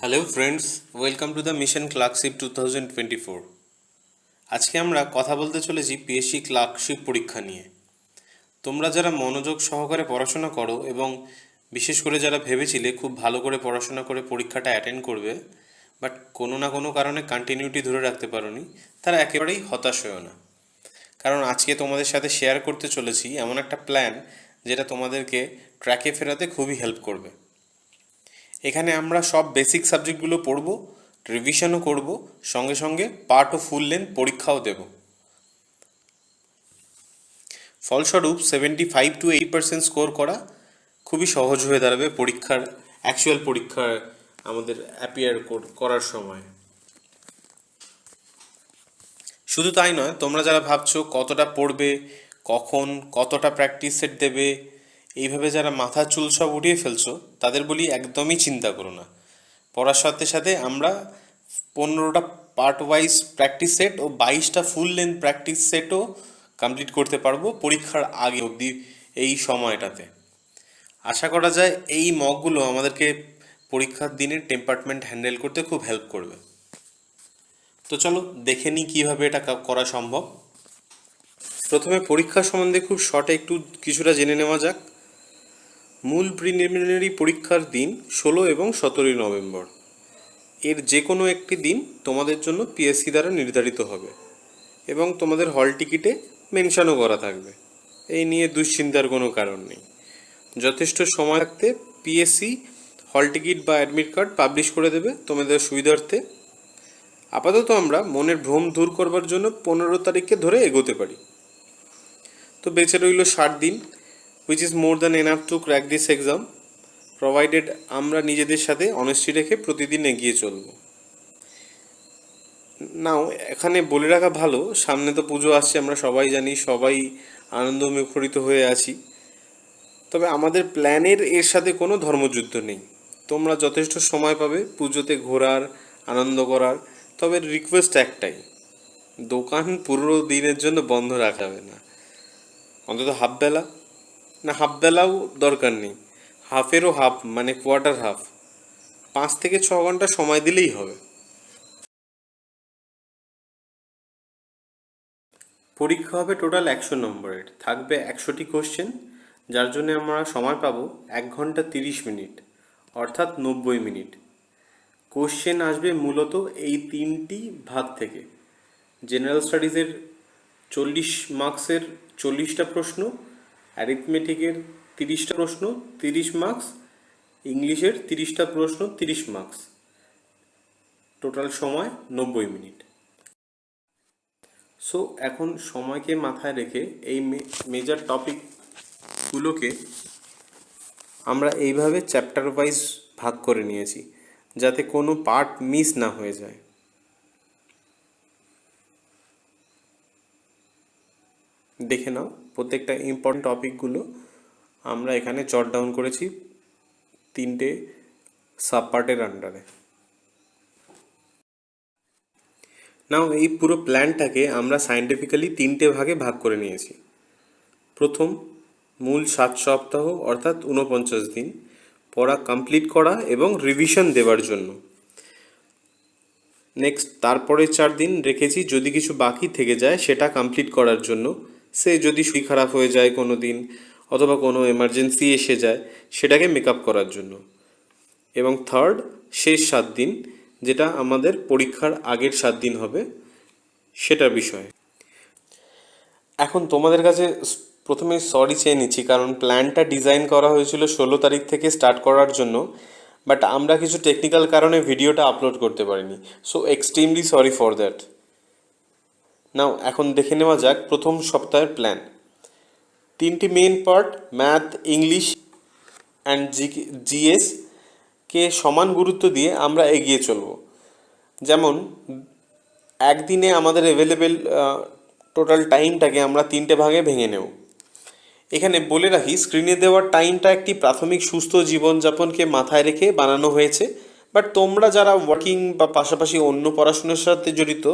Hello friends, welcome to the mission clerkship 2024। আজকে আমরা কথা বলতে চলেছি পিএসসি ক্লার্কশিপ পরীক্ষা নিয়ে। তোমরা যারা মনোযোগ সহকারে পড়াশোনা করো এবং বিশেষ করে যারা ভেবেছিলে খুব ভালো করে পড়াশোনা করে পরীক্ষাটা অ্যাটেন্ড করবে, বাট কোনো না কোনো কারণে কন্টিনিউটি ধরে রাখতে পারোনি, তারা একেবারেই হতাশ হয়েও না। কারণ আজকে তোমাদের সাথে শেয়ার করতে চলেছি এমন একটা প্ল্যান যেটা তোমাদেরকে ট্র্যাকে ফেরাতে খুবই হেল্প করবে। এখানে আমরা সব বেসিক সাবজেক্টগুলো পড়ব, রিভিশনও করব, সঙ্গে সঙ্গে পার্ট ও ফুল লেন্থ পরীক্ষাও দেব। ফলস্বরূপ 75 to 80% স্কোর করা খুবই সহজ হয়ে দাঁড়াবে অ্যাকচুয়াল পরীক্ষার আমাদের অ্যাপিয়ার করার সময়। শুধু তাই নয়, তোমরা যারা ভাবছো কতটা পড়বে, কখন কতটা প্র্যাকটিস সেট দেবে, এইভাবে যারা মাথার চুল সব উঠিয়ে ফেলছো, তাদের বলি একদমই চিন্তা করো না। পড়ার সাথে সাথে আমরা 15টা পার্ট ওয়াইজ প্র্যাকটিস সেট ও 22টা ফুল লেন্থ প্র্যাকটিস সেটও কমপ্লিট করতে পারবো পরীক্ষার আগে অবধি এই সময়টাতে। আশা করা যায় এই মকগুলো আমাদেরকে পরীক্ষার দিনে টেম্পারমেন্ট হ্যান্ডেল করতে খুব হেল্প করবে। তো চলো দেখে নিই কীভাবে এটা করা সম্ভব। প্রথমে পরীক্ষা সম্বন্ধে খুব শর্টে একটু কিছুটা জেনে নেওয়া যাক। মূল প্রিলিমিনারি পরীক্ষার দিন 16 এবং 17 নভেম্বর। এর যে কোনো একটি দিন তোমাদের জন্য পিএসসি দ্বারা নির্ধারিত হবে এবং তোমাদের হল টিকিটে মেনশনও করা থাকবে। এই নিয়ে দুশ্চিন্তার কোনো কারণ নেই। যথেষ্ট সময় থাকতে পিএসসি হল টিকিট বা অ্যাডমিট কার্ড পাবলিশ করে দেবে তোমাদের সুবিধার্থে। আপাতত আমরা মনের ভ্রম দূর করবার জন্য 15 তারিখকে ধরে এগোতে পারি। তো বেঁচে রইল 60 দিন, which is more than enough to crack this exam, provided আমরা নিজেদের সাথে অনেস্টি রেখে প্রতিদিন এগিয়ে চলব। নাও এখানে বলে রাখা ভালো, সামনে তো পুজো আসছে, আমরা সবাই জানি, সবাই আনন্দ মুখরিত হয়ে আছি। তবে আমাদের প্ল্যানের এর সাথে কোনো ধর্মযুদ্ধ নেই। তোমরা যথেষ্ট সময় পাবে পুজোতে ঘোরার, আনন্দ করার। তবে রিকোয়েস্ট একটাই, দোকান পুরো দিনের জন্য বন্ধ রাখা যাবে না, অন্তত হাফবেলা। না, হাফবেলাও দরকার নেই, হাফেরও হাফ মানে কোয়ার্টার হাফ, 5 থেকে 6 ঘন্টা সময় দিলেই হবে। পরীক্ষা হবে টোটাল 100 নম্বরের, থাকবে 100টি কোশ্চেন, যার জন্য আমরা সময় পাবো 1 ঘন্টা 30 মিনিট, অর্থাৎ 90 মিনিট। কোশ্চেন আসবে মূলত এই 3টি ভাগ থেকে। জেনারেল স্টাডিজের 40 মার্কসের 40টা প্রশ্ন, অ্যারিথমেটিকের 30টা প্রশ্ন 30 মার্কস, ইংলিশের 30টা প্রশ্ন 30 মার্কস, টোটাল সময় 90 মিনিট। সো এখন সময়কে মাথায় রেখে এই মেজর টপিকগুলোকে আমরা এইভাবে চ্যাপ্টার ওয়াইজ ভাগ করে নিয়েছি, যাতে কোনো পার্ট মিস না হয়ে যায়। দেখে নাও প্রত্যেকটা ইম্পর্টেন্ট টপিকগুলো আমরা এখানে জট ডাউন করেছি 3টে সাব পার্টের আন্ডারে। নাও এই পুরো প্ল্যানটাকে আমরা সায়েন্টিফিক্যালি 3টে ভাগে ভাগ করে নিয়েছি। প্রথম, মূল 7 সপ্তাহ অর্থাৎ 49 দিন পড়া কমপ্লিট করা এবং রিভিশন দেওয়ার জন্য। নেক্সট, তারপরে 4 দিন রেখেছি যদি কিছু বাকি থেকে যায় সেটা কমপ্লিট করার জন্য, সে যদি শরীর খারাপ হয়ে যায় কোনো দিন অথবা কোনো এমার্জেন্সি এসে যায় সেটাকে মেকআপ করার জন্য। এবং থার্ড, শেষ 7 দিন, যেটা আমাদের পরীক্ষার আগের 7 দিন হবে, সেটার বিষয়ে। এখন তোমাদের কাছে প্রথমে সরি চেয়ে নিচ্ছি, কারণ প্ল্যানটা ডিজাইন করা হয়েছিল 16 তারিখ থেকে স্টার্ট করার জন্য, বাট আমরা কিছু টেকনিক্যাল কারণে ভিডিওটা আপলোড করতে পারিনি। So extremely sorry for that. Now এখন দেখে নেওয়া যাক প্রথম সপ্তাহের প্ল্যান। 3টি main part, math, English and GS কে সমান গুরুত্ব দিয়ে আমরা এগিয়ে চলব। যেমন একদিনে আমাদের অ্যাভেলেবেল টোটাল টাইমটাকে আমরা 3টে ভাগে ভেঙে নেব। এখানে বলে রাখি, স্ক্রিনে দেওয়ার টাইমটা একটি প্রাথমিক সুস্থ জীবনযাপনকে মাথায় রেখে বানানো হয়েছে, বাট তোমরা যারা ওয়ার্কিং বা পাশাপাশি অন্য পড়াশোনার সাথে জড়িত,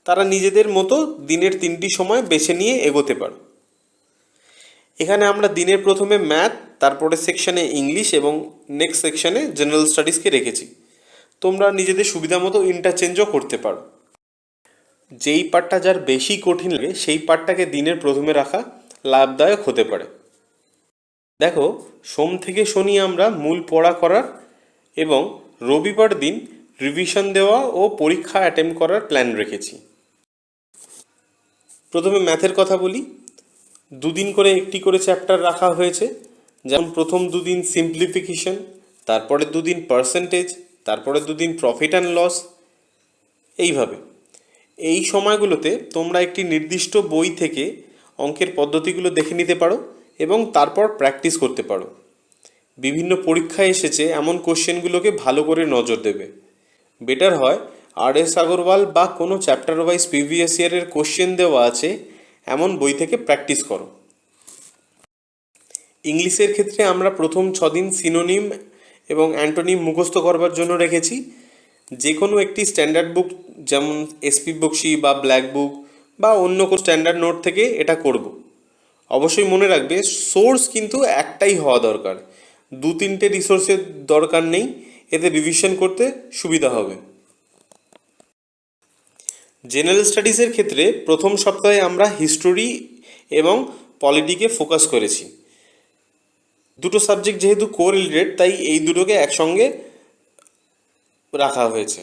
তারা নিজেদের মতো দিনের 3টি সময় বেছে নিয়ে এগোতে পারো। এখানে আমরা দিনের প্রথমে ম্যাথ, তারপরে সেকশানে ইংলিশ এবং নেক্সট সেকশানে জেনারেল স্টাডিজকে রেখেছি। তোমরা নিজেদের সুবিধা মতো ইন্টারচেঞ্জও করতে পারো। যেই পার্টটা যার বেশি কঠিন লাগে সেই পার্টটাকে দিনের প্রথমে রাখা লাভদায়ক হতে পারে। দেখো, সোম থেকে শনি আমরা মূল পড়া করার এবং রবিবার দিন রিভিশন দেওয়া ও পরীক্ষা অ্যাটেম্প করার প্ল্যান রেখেছি। প্রথমে ম্যাথের কথা বলি। দুদিন করে একটি করে চ্যাপ্টার রাখা হয়েছে, যেমন প্রথম দুদিন সিম্পলিফিকেশন, তারপরে দুদিন পার্সেন্টেজ, তারপরে দুদিন প্রফিট অ্যান্ড লস। এইভাবে এই সময়গুলোতে তোমরা একটি নির্দিষ্ট বই থেকে অঙ্কের পদ্ধতিগুলো দেখে নিতে পারো এবং তারপর প্র্যাকটিস করতে পারো। বিভিন্ন পরীক্ষায় এসেছে এমন কোশ্চেনগুলোকে ভালো করে নজর দেবে। বেটার হয় আর.এস. আগরওয়াল বা কোনো চ্যাপ্টার ওয়াইজ প্রিভিয়াস ইয়ারের কোশ্চেন দেওয়া আছে এমন বই থেকে প্র্যাকটিস করো। ইংলিশের ক্ষেত্রে আমরা প্রথম 6 দিন সিনোনিম এবং অ্যান্টোনিম মুখস্থ করবার জন্য রেখেছি। যে কোনো একটি স্ট্যান্ডার্ড বুক, যেমন এসপি বক্সি বা ব্ল্যাক বুক বা অন্য কোনো স্ট্যান্ডার্ড নোট থেকে এটা করব। অবশ্যই মনে রাখবে, সোর্স কিন্তু একটাই হওয়া দরকার, 2-3টে রিসোর্সের দরকার নেই, এতে রিভিশন করতে সুবিধা হবে। জেনারেল স্টাডিজের ক্ষেত্রে প্রথম সপ্তাহে আমরা হিস্টোরি এবং পলিটিকে ফোকাস করেছি। দুটো সাবজেক্ট যেহেতু কোরিলেটেড, তাই এই দুটোকে একসঙ্গে রাখা হয়েছে।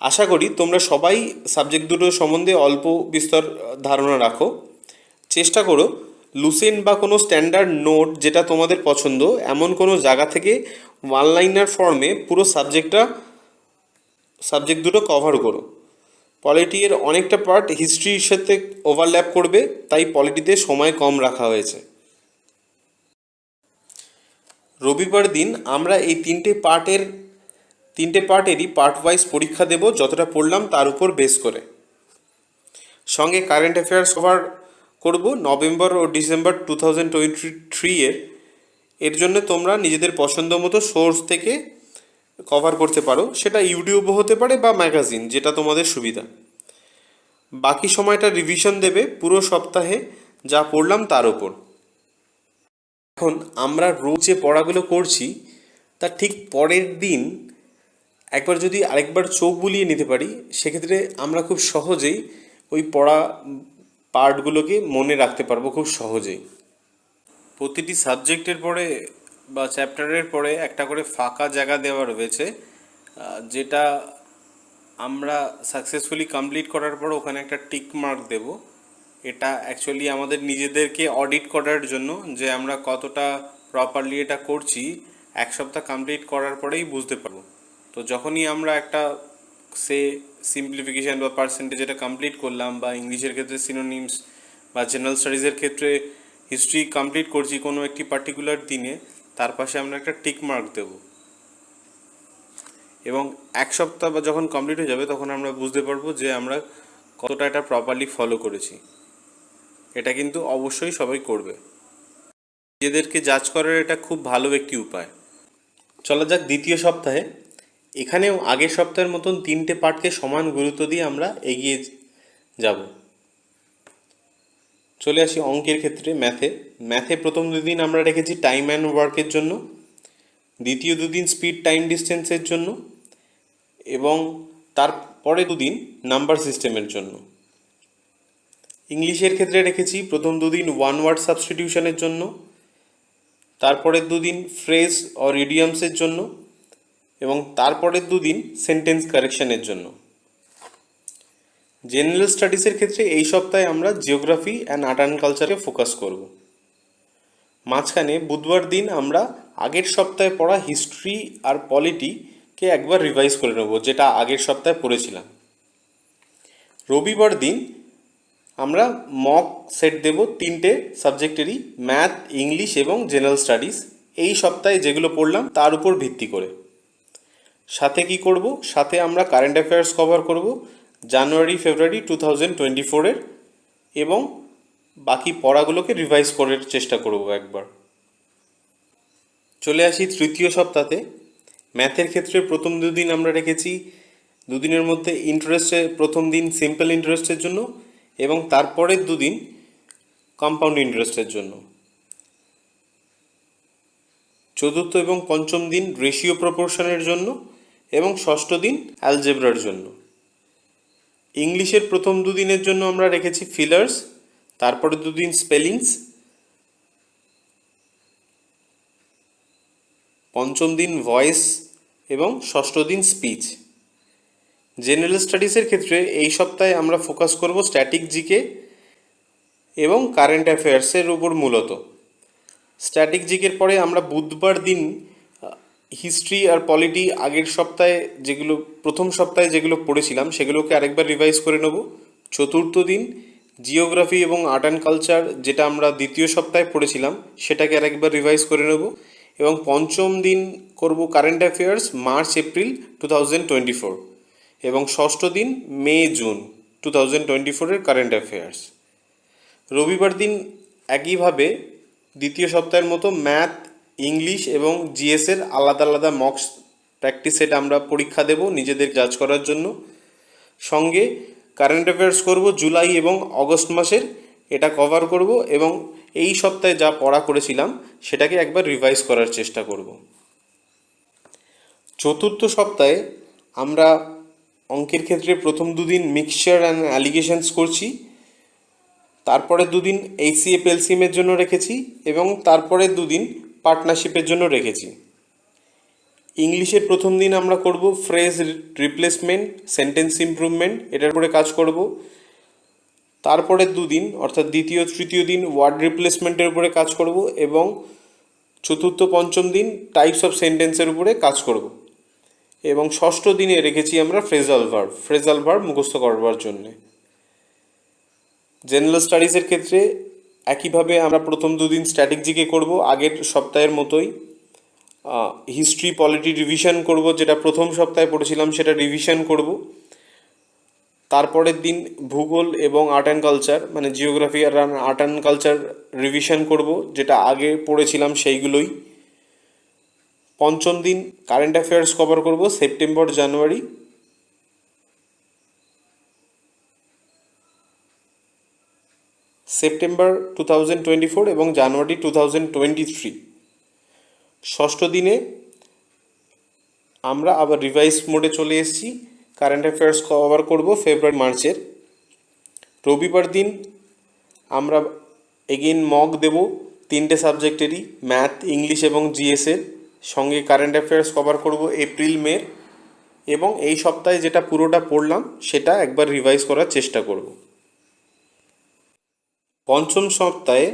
আশা করি তোমরা সবাই সাবজেক্ট দুটো সম্বন্ধে অল্প বিস্তর ধারণা রাখো। চেষ্টা করো লুসেন্ট বা কোনো স্ট্যান্ডার্ড নোট যেটা তোমাদের পছন্দ এমন কোনো জায়গা থেকে ওয়ান লাইনার ফর্মে পুরো সাবজেক্ট দুটো কভার করো। পলিটি এর অনেকটা পার্ট হিস্ট্রির সাথে ওভারল্যাপ করবে, তাই পলিটিতে সময় কম রাখা হয়েছে। রবিবার দিন আমরা এই তিনটে পার্টেরই পার্ট ওয়াইজ পরীক্ষা দেব, যতটা পড়লাম তার উপর বেস করে। সঙ্গে কারেন্ট অ্যাফেয়ার্স কভার করব নভেম্বর ও ডিসেম্বর 2023 এর জন্য তোমরা নিজেদের পছন্দ মতো সোর্স থেকে কভার করতে পারো, সেটা ইউটিউবও হতে পারে বা ম্যাগাজিন, যেটা তোমাদের সুবিধা। বাকি সময়টা রিভিশন দেবে পুরো সপ্তাহে যা পড়লাম তার ওপর। এখন আমরা রোজ যে পড়াগুলো করছি তার ঠিক পরের দিন একবার যদি আরেকবার চোখ বুলিয়ে নিতে পারি, সেক্ষেত্রে আমরা খুব সহজেই ওই পড়া পার্টগুলোকে মনে রাখতে পারবো খুব সহজেই। প্রতিটি সাবজেক্টের পরে বা চ্যাপ্টারের পরে একটা করে ফাঁকা জায়গা দেওয়া রয়েছে, যেটা আমরা সাকসেসফুলি কমপ্লিট করার পর ওখানে একটা টিক মার্ক দেব। এটা অ্যাকচুয়ালি আমাদের নিজেদেরকে অডিট করার জন্য, যে আমরা কতটা প্রপারলি এটা করছি এক সপ্তাহ কমপ্লিট করার পরেই বুঝতে পারবো। তো যখনই আমরা একটা সিম্পলিফিকেশান বা পার্সেন্টেজ এটা কমপ্লিট করলাম, বা ইংলিশের ক্ষেত্রে সিনোনিমস বা জেনারেল স্টাডিজের ক্ষেত্রে হিস্ট্রি কমপ্লিট করছি কোনো একটি পার্টিকুলার দিনে, তার পাশে আমরা একটা টিক মার্ক দেব। এবং এক সপ্তাহ বা যখন কমপ্লিট হয়ে যাবে তখন আমরা বুঝতে পারবো যে আমরা কতটা এটা প্রপারলি ফলো করেছি। এটা কিন্তু অবশ্যই সবাই করবে। নিজেদেরকে জাজ করার এটা খুব ভালো একটি উপায়। চলা যাক দ্বিতীয় সপ্তাহে। এখানেও আগের সপ্তাহের মতন 3টে পার্টকে সমান গুরুত্ব দিয়ে আমরা এগিয়ে যাব। চলে আসি অঙ্কের ক্ষেত্রে ম্যাথে প্রথম 2 দিন আমরা রেখেছি টাইম অ্যান্ড ওয়ার্কের জন্য, দ্বিতীয় 2 দিন স্পিড টাইম ডিস্টেন্সের জন্য, এবং তারপরে 2 দিন নাম্বার সিস্টেমের জন্য। ইংলিশের ক্ষেত্রে রেখেছি প্রথম 2 দিন ওয়ান ওয়ার্ড সাবস্টিটিউশনের জন্য, তারপরের 2 দিন ফ্রেজ অর ইডিয়ামসের জন্য, এবং তারপরের 2 দিন সেন্টেন্স কারেকশনের জন্য। জেনারেল স্টাডিজের ক্ষেত্রে এই সপ্তাহে আমরা জিওগ্রাফি অ্যান্ড আর্ট অ্যান্ড কালচারে ফোকাস করব। মাঝখানে বুধবার দিন আমরা আগের সপ্তাহে পড়া হিস্ট্রি আর পলিটিকে একবার রিভাইজ করে নেব, যেটা আগের সপ্তাহে পড়েছিলাম। রবিবার দিন আমরা মক সেট দেব 3টে সাবজেক্টেরই, ম্যাথ, ইংলিশ এবং জেনারেল স্টাডিজ, এই সপ্তাহে যেগুলো পড়লাম তার উপর ভিত্তি করে। সাথে কি করব? সাথে আমরা কারেন্ট অ্যাফেয়ার্স কভার করব জানুয়ারি ফেব্রুয়ারি 2024 এবং বাকি পড়াগুলোকে রিভাইজ করার চেষ্টা করব একবার। চলে আসি তৃতীয় সপ্তাহে। ম্যাথের ক্ষেত্রে প্রথম 2 দিন আমরা রেখেছি 2 দিনের মধ্যে ইন্টারেস্টের প্রথম দিন সিম্পল ইন্টারেস্টের জন্য এবং তারপরের 2 দিন কম্পাউন্ড ইন্টারেস্টের জন্য। চতুর্থ এবং পঞ্চম দিন রেশিও প্রপোর্শনের জন্য এবং ষষ্ঠ দিন অ্যালজেব্রার জন্য। ইংলিশের প্রথম দুদিনের জন্য আমরা রেখেছি ফিলার্স, তারপরে দুদিন স্পেলিংস, পঞ্চম দিন ভয়েস এবং ষষ্ঠ দিন স্পিচ। জেনারেল স্টাডিজের ক্ষেত্রে এই সপ্তাহে আমরা ফোকাস করব স্ট্যাটিক জিকে এবং কারেন্ট অ্যাফেয়ার্সের উপর মূলত। স্ট্যাটিক জিকের পরে আমরা বুধবার দিন হিস্ট্রি আর পলিটি আগের সপ্তাহে যেগুলো প্রথম সপ্তাহে যেগুলো পড়েছিলাম সেগুলোকে আরেকবার রিভাইজ করে নেব। চতুর্থ দিন জিওগ্রাফি এবং আর্ট অ্যান্ড কালচার, যেটা আমরা দ্বিতীয় সপ্তাহে পড়েছিলাম, সেটাকে আরেকবার রিভাইজ করে নেব। এবং পঞ্চম দিন করব কারেন্ট অ্যাফেয়ার্স মার্চ এপ্রিল 2024, এবং ষষ্ঠ দিন মে জুন 2024-এর কারেন্ট অ্যাফেয়ার্স। রবিবার দিন একইভাবে দ্বিতীয় সপ্তাহের মতো ম্যাথ, ইংলিশ এবং জিএসের আলাদা আলাদা মক্স প্র্যাকটিস সেট আমরা পরীক্ষা দেব নিজেদের জাজ করার জন্য। সঙ্গে কারেন্ট অ্যাফেয়ার্স করব জুলাই এবং অগস্ট মাসের, এটা কভার করব এবং এই সপ্তাহে যা পড়া করেছিলাম সেটাকে একবার রিভাইজ করার চেষ্টা করব। চতুর্থ সপ্তাহে আমরা অঙ্কের ক্ষেত্রে প্রথম দুদিন মিক্সচার অ্যান্ড অ্যালিগেশনস করছি, তারপরে দুদিন এইচসিএফ এলসিএমের জন্য রেখেছি এবং তারপরে দুদিন পার্টনারশিপের জন্য রেখেছি। ইংলিশের প্রথম দিন আমরা করব ফ্রেজ রিপ্লেসমেন্ট, সেন্টেন্স ইমপ্রুভমেন্ট, এটার উপরে কাজ করব। তারপরে দুদিন অর্থাৎ দ্বিতীয় তৃতীয় দিন ওয়ার্ড রিপ্লেসমেন্টের উপরে কাজ করব এবং চতুর্থ পঞ্চম দিন টাইপস অফ সেন্টেন্সের উপরে কাজ করব। এবং ষষ্ঠ দিনে রেখেছি আমরা ফ্রেজাল ভার্ব মুখস্থ করবার জন্যে। জেনারেল স্টাডিজের ক্ষেত্রে একইভাবে আমরা প্রথম দুদিন স্ট্যাটিক জিকে করব আগের সপ্তাহের মতোই। হিস্ট্রি পলিটি রিভিশন করব, যেটা প্রথম সপ্তাহে পড়েছিলাম সেটা রিভিশন করব। তারপরের দিন ভূগোল এবং আর্ট অ্যান্ড কালচার, মানে জিওগ্রাফি আর আর্ট অ্যান্ড কালচার রিভিশন করব, যেটা আগে পড়েছিলাম সেইগুলোই। পঞ্চম দিন কারেন্ট অ্যাফেয়ার্স কভার করব সেপ্টেম্বর জানুয়ারি। সেপ্টেম্বর 2024 এবং জানুয়ারি 2023। ষষ্ঠ দিনে আমরা আবার রিভাইজ মোডে চলে এসেছি, কারেন্ট অ্যাফেয়ার্স কভার করব ফেব্রুয়ারি মার্চের। রবিবার দিন আমরা এগেইন মক দেব তিনটে সাবজেক্টেরই, ম্যাথ, ইংলিশ এবং জিএসের। সঙ্গে কারেন্ট অ্যাফেয়ার্স কভার করব এপ্রিল মে, এবং এই সপ্তাহে যেটা পুরোটা পড়লাম সেটা একবার রিভাইজ করার চেষ্টা করব। পঞ্চম সপ্তাহে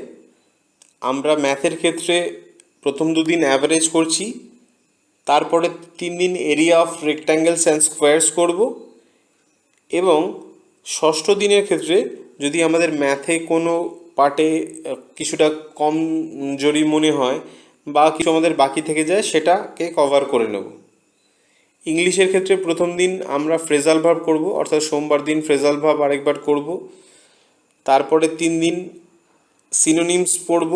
আমরা ম্যাথের ক্ষেত্রে প্রথম দুদিন অ্যাভারেজ করছি, তারপরে 3 দিন এরিয়া অফ রেক্ট্যাঙ্গেলস অ্যান্ড স্কোয়ারস করব, এবং ষষ্ঠ দিনের ক্ষেত্রে যদি আমাদের ম্যাথে কোনো পার্টে কিছুটা কম জরি মনে হয় বা কিছু আমাদের বাকি থেকে যায় সেটাকে কভার করে নেব। ইংলিশের ক্ষেত্রে প্রথম দিন আমরা ফ্রেজাল ভার্ব করব, অর্থাৎ সোমবার দিন ফ্রেজাল ভার্ব আরেকবার করব। তারপরে 3 দিন সিনোনিমস পড়ব,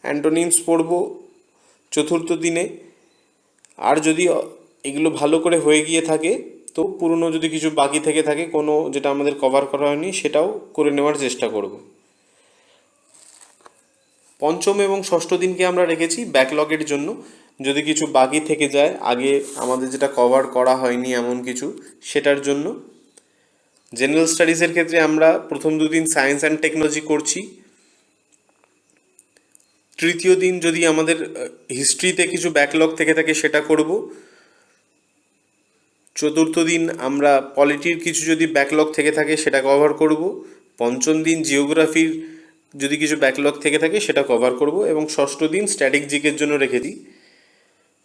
অ্যান্টোনিমস পড়ব চতুর্থ দিনে। আর যদি এগুলো ভালো করে হয়ে গিয়ে থাকে তো পুরনো যদি কিছু বাকি থেকে থাকে কোনো যেটা আমাদের কভার করা হয়নি সেটাও করে নেওয়ার চেষ্টা করব। পঞ্চম এবং ষষ্ঠ দিনকে আমরা রেখেছি ব্যাকলগের জন্য, যদি কিছু বাকি থেকে যায় আগে আমাদের যেটা কভার করা হয়নি এমন কিছু, সেটার জন্য। জেনারেল স্টাডিজের ক্ষেত্রে আমরা প্রথম দুদিন সায়েন্স অ্যান্ড টেকনোলজি করছি। তৃতীয় দিন যদি আমাদের হিস্ট্রিতে কিছু ব্যাকলগ থেকে থাকে সেটা করব। চতুর্থ দিন আমরা পলিটির কিছু যদি ব্যাকলগ থেকে থাকে সেটা কভার করব। পঞ্চম দিন জিওগ্রাফির যদি কিছু ব্যাকলগ থেকে থাকে সেটা কভার করব, এবং ষষ্ঠ দিন স্ট্যাটিক জিকের জন্য রেখেছি।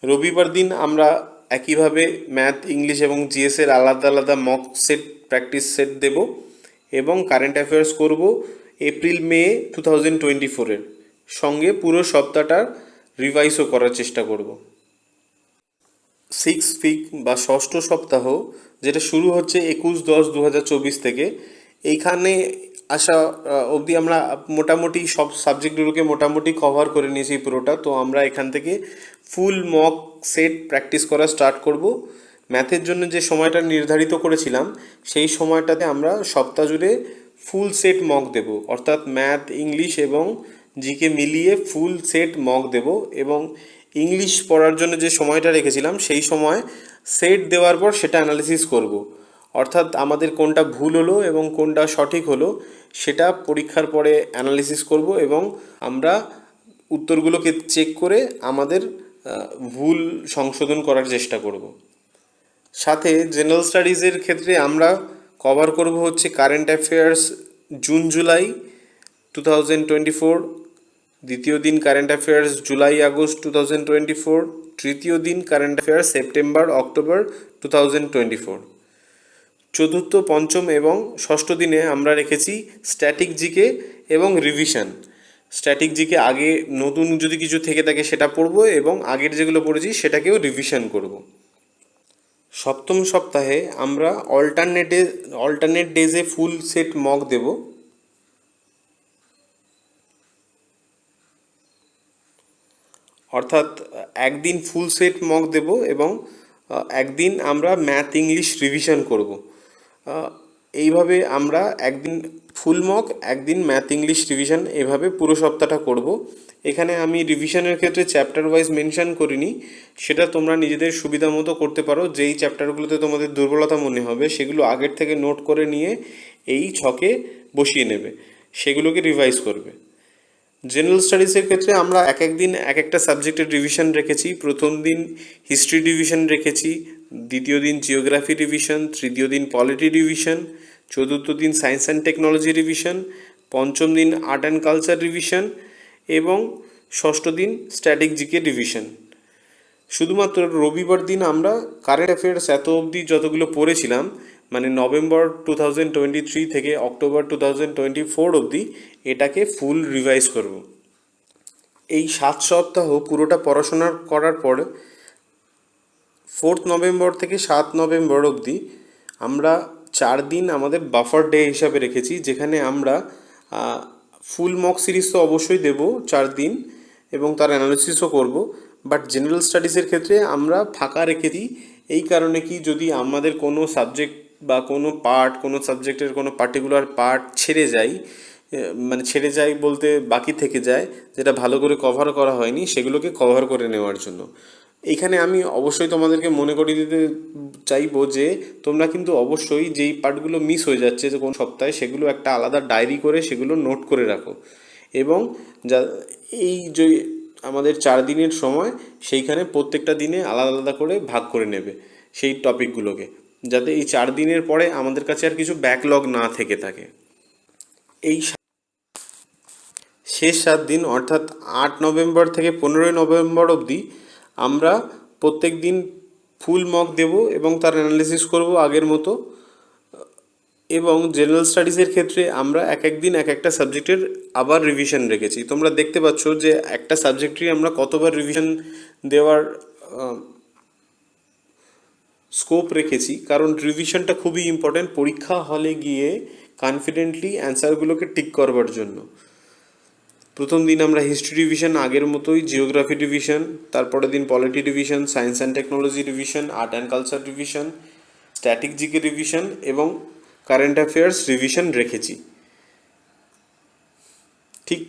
রবিবার দিন আমরা একইভাবে ম্যাথ, ইংলিশ এবং জিএসের আলাদা আলাদা মক সেট প্র্যাকটিস সেট দেব, এবং কারেন্ট অ্যাফেয়ার্স করব এপ্রিল মে 2024-এর। সঙ্গে পুরো সপ্তাহটা রিভাইজও করার চেষ্টা করব। 6 উইক বা ষষ্ঠ সপ্তাহ, যেটা শুরু হচ্ছে 21-10-2024 থেকে, এইখানে আসা অবধি আমরা মোটামুটি সব সাবজেক্টগুলোকে মোটামুটি কভার করে নিয়েছি পুরোটা। তো আমরা এখান থেকে ফুল মক সেট প্র্যাকটিস করা স্টার্ট করব। ম্যাথের জন্য যে সময়টা নির্ধারিত করেছিলাম সেই সময়টাতে আমরা সপ্তাহ জুড়ে ফুল সেট মক দেব, অর্থাৎ ম্যাথ, ইংলিশ এবং জিকে মিলিয়ে ফুল সেট মক দেব। এবং ইংলিশ পড়ার জন্য যে সময়টা রেখেছিলাম সেই সময় সেট দেওয়ার পর সেটা অ্যানালিসিস করব। অর্থাৎ আমাদের কোনটা ভুল হলো এবং কোনটা সঠিক হলো সেটা পরীক্ষার পরে অ্যানালিসিস করব এবং আমরা উত্তরগুলোকে চেক করে আমাদের ভুল সংশোধন করার চেষ্টা করব। সাথে জেনারেল স্টাডিজের ক্ষেত্রে আমরা কভার করব হচ্ছে কারেন্ট অ্যাফেয়ার্স জুন জুলাই 2024, দ্বিতীয় দিন কারেন্ট অ্যাফেয়ার্স জুলাই আগস্ট 2024, তৃতীয় দিন কারেন্ট অ্যাফেয়ার্স সেপ্টেম্বর অক্টোবর 2024। চতুর্থ, পঞ্চম এবং ষষ্ঠ দিনে আমরা রেখেছি স্ট্যাটিক জিকে এবং রিভিশন। স্ট্যাটিক জিকে আগে নতুন যদি কিছু থেকে থাকে সেটা পড়বো এবং আগের যেগুলো পড়েছি সেটাকেও রিভিশন করব। সপ্তম সপ্তাহে আমরা অল্টারনেট ডেজে ফুল সেট মক দেব। অর্থাৎ একদিন ফুল সেট মক দেব এবং একদিন আমরা ম্যাথ ইংলিশ রিভিশন করব। এইভাবে আমরা একদিন ফুল মক, একদিন ম্যাথ ইংলিশ রিভিশন, এভাবে পুরো সপ্তাহটা করব। এখানে আমি রিভিশনের ক্ষেত্রে চ্যাপ্টার ওয়াইজ মেনশন করিনি, সেটা তোমরা নিজেদের সুবিধা মতো করতে পারো। যেই চ্যাপ্টারগুলোতে তোমাদের দুর্বলতা মনে হবে সেগুলো আগের থেকে নোট করে নিয়ে এই ছকে বসিয়ে নেবে, সেগুলোকে রিভাইজ করবে। জেনারেল স্টাডিজের ক্ষেত্রে আমরা এক এক দিন এক একটা সাবজেক্টের রিভিশন রেখেছি। প্রথম দিন হিস্ট্রি রিভিশন রেখেছি, দ্বিতীয় দিন জিওগ্রাফি রিভিশন, তৃতীয় দিন পলিটি রিভিশন, চতুর্থ দিন সায়েন্স অ্যান্ড টেকনোলজি রিভিশন, পঞ্চম দিন আর্ট অ্যান্ড কালচার রিভিশন এবং ষষ্ঠ দিন স্ট্যাটিক জিকে রিভিশন। শুধুমাত্র রবিবার দিন আমরা কারেন্ট অ্যাফেয়ার্স এত অবধি যতগুলো পড়েছিলাম, মানে নভেম্বর 2023 থেকে অক্টোবর 2024 অবধি, এটাকে ফুল রিভাইজ করব। এই 7 সপ্তাহ পুরোটা পড়াশোনা করার পর 4 নভেম্বর থেকে 7 নভেম্বর অবধি আমরা 4 দিন আমাদের বাফার ডে হিসাবে রেখেছি, যেখানে আমরা ফুল মক সিরিজ তো অবশ্যই দেব 4 দিন এবং তার অ্যানালিসিসও করব। বাট জেনারেল স্টাডিজের ক্ষেত্রে আমরা ফাঁকা রেখেছি এই কারণে কি, যদি আমাদের কোনো সাবজেক্ট বা কোনো পার্ট, কোনো সাবজেক্টের কোনো পার্টিকুলার পার্ট ছেড়ে যায়, মানে ছেড়ে যায় বলতে বাকি থেকে যায়, যেটা ভালো করে কভার করা হয়নি, সেগুলোকে কভার করে নেওয়ার জন্য। এইখানে আমি অবশ্যই তোমাদেরকে মনে করিয়ে দিতে চাইবো যে তোমরা কিন্তু অবশ্যই যেই পার্টগুলো মিস হয়ে যাচ্ছে যে কোন সপ্তাহে, সেগুলো একটা আলাদা ডায়েরি করে সেগুলো নোট করে রাখো এবং যা এই যে আমাদের 4 দিনের সময়, সেইখানে প্রত্যেকটা দিনে আলাদা আলাদা করে ভাগ করে নেবে সেই টপিকগুলোকে, যাতে এই 4 দিনের পরে আমাদের কাছে আর কিছু ব্যাকলগ না থেকে থাকে। এই শেষ 7 দিন অর্থাৎ 8 নভেম্বর থেকে 15 নভেম্বর অবধি আমরা প্রত্যেক দিন ফুল মক দেব এবং তার অ্যানালিসিস করব আগের মতো। এবং জেনারেল স্টাডিজের ক্ষেত্রে আমরা এক এক দিন এক একটা সাবজেক্টের আবার রিভিশন রেখেছি। তোমরা দেখতে পাচ্ছ যে একটা সাবজেক্টই আমরা কতবার রিভিশন দেওয়ার স্কোপ রেখেছি, কারণ রিভিশনটা খুবই ইম্পর্ট্যান্ট পরীক্ষা হলে গিয়ে কনফিডেন্টলি অ্যান্সারগুলোকে টিক করবার জন্য। প্রথম দিন আমরা হিস্ট্রি রিভিশন আগের মতোই, জিওগ্রাফি রিভিশন, তারপরের দিন polity revision, science and technology revision, art and culture revision, static GK revision এবং কারেন্ট অ্যাফেয়ার্স রিভিশন রেখেছি। ঠিক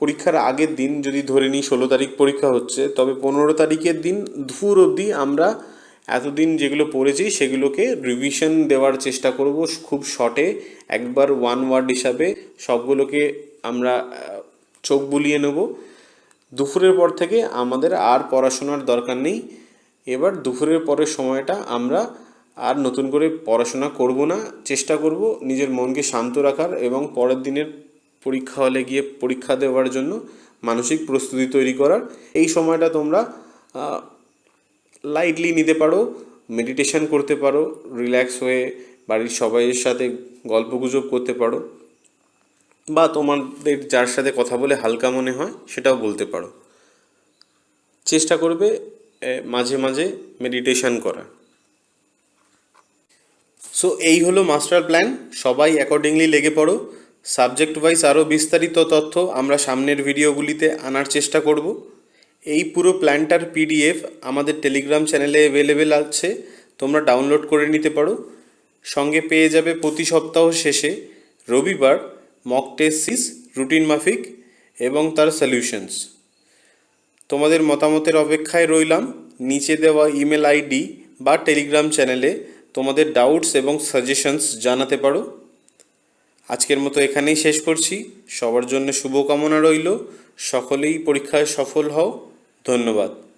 পরীক্ষার আগের দিন যদি ধরে নিই 16 তারিখ পরীক্ষা হচ্ছে, তবে 15 তারিখের দিন দুপুর অবধি আমরা এতদিন যেগুলো পড়েছি সেগুলোকে রিভিশন দেওয়ার চেষ্টা করব খুব শর্টে, একবার ওয়ান ওয়ার্ড হিসাবে সবগুলোকে আমরা চোখ বুলিয়ে নেব। দুপুরের পর থেকে আমাদের আর পড়াশোনার দরকার নেই। এবার দুপুরের পরের সময়টা আমরা আর নতুন করে পড়াশোনা করব না, চেষ্টা করব নিজের মনকে শান্ত রাখার এবং পরের দিনের পরীক্ষা হলে গিয়ে পরীক্ষা দেওয়ার জন্য মানসিক প্রস্তুতি তৈরি করার। এই সময়টা তোমরা লাইটলি নিতে পারো, মেডিটেশন করতে পারো, রিল্যাক্স হয়ে বাড়ির সবাইয়ের সাথে গল্পগুজব করতে পারো, বা তোমাদের যার সাথে কথা বলে হালকা মনে হয় সেটাও বলতে পারো। চেষ্টা করবে মাঝে মাঝে মেডিটেশন করা। সো এই হলো মাস্টার প্ল্যান, সবাই অ্যাকর্ডিংলি লেগে পড়ো। সাবজেক্ট ওয়াইজ আরও বিস্তারিত তথ্য আমরা সামনের ভিডিওগুলিতে আনার চেষ্টা করব। এই পুরো প্ল্যানটার পিডিএফ আমাদের টেলিগ্রাম চ্যানেলে অ্যাভেলেবেল আছে, তোমরা ডাউনলোড করে নিতে পারো। সঙ্গে পেয়ে যাবে প্রতি সপ্তাহ শেষে রবিবার মক টেস্ট সিরিজ রুটিন মাফিক এবং তার সলিউশনস। তোমাদের মতামতের অপেক্ষায় রইলাম। নিচে দেওয়া ইমেল আইডি বা টেলিগ্রাম চ্যানেলে তোমাদের ডাউটস এবং সাজেশনস জানাতে পারো। আজকের মতো এখানেই শেষ করছি। সবার জন্য শুভকামনা রইল। সকলেই পরীক্ষায় সফল হও। ধন্যবাদ।